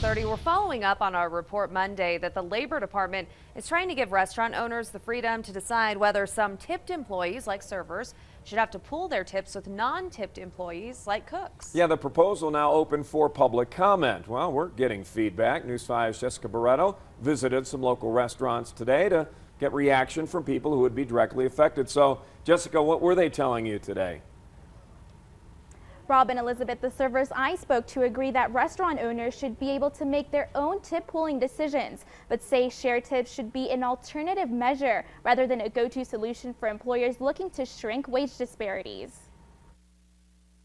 6:30. We're following up on our report Monday that the Labor Department is trying to give restaurant owners the freedom to decide whether some tipped employees, like servers, should have to pool their tips with non-tipped employees, like cooks. Yeah, the proposal now open for public comment. Well, we're getting feedback. News 5's Jessica Barreto visited some local restaurants today to get reaction from people who would be directly affected. So, Jessica, what were they telling you today? Rob and Elizabeth, the servers I spoke to agree that restaurant owners should be able to make their own tip pooling decisions, but say shared tips should be an alternative measure rather than a go-to solution for employers looking to shrink wage disparities.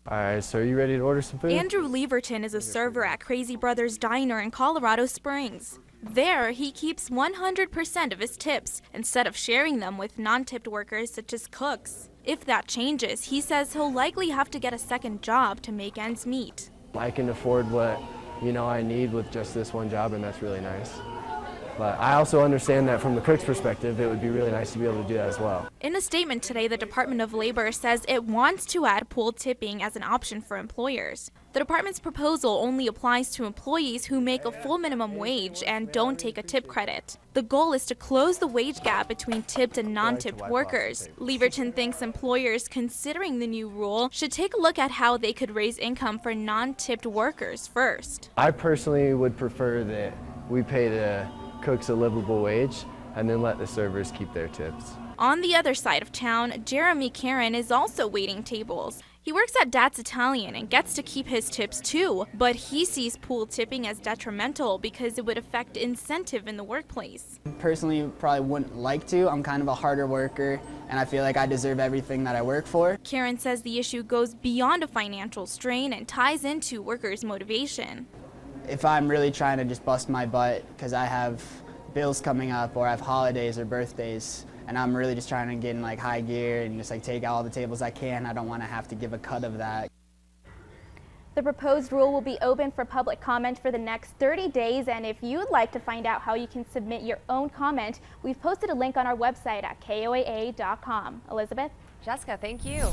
All right, so are you ready to order some food? Andrew Leverton is a server at Crazy Brothers Diner in Colorado Springs. There, he keeps 100% of his tips instead of sharing them with non-tipped workers such as cooks. If that changes, he says he'll likely have to get a second job to make ends meet. I can afford what, I need with just this one job, and that's really nice. But I also understand that from the cook's perspective, it would be really nice to be able to do that as well. In a statement today, the Department of Labor says it wants to add pooled tipping as an option for employers. The department's proposal only applies to employees who make a full minimum wage and don't take a tip credit. The goal is to close the wage gap between tipped and non-tipped workers. Leverton thinks employers considering the new rule should take a look at how they could raise income for non-tipped workers first. I personally would prefer that we pay the cooks a livable wage and then let the servers keep their tips. On the other side of town, Jeremy Karen is also waiting tables. He works at Dad's Italian and gets to keep his tips too, but he sees pool tipping as detrimental because it would affect incentive in the workplace. Personally, probably wouldn't like to. I'm kind of a harder worker and I feel like I deserve everything that I work for. Karen says the issue goes beyond a financial strain and ties into workers' motivation. If I'm really trying to just bust my butt because I have bills coming up or I have holidays or birthdays, and I'm really just trying to get in high gear and just take out all the tables I can, I don't want to have to give a cut of that. The proposed rule will be open for public comment for the next 30 days, and if you'd like to find out how you can submit your own comment, we've posted a link on our website at KOAA.com. Elizabeth? Jessica, thank you.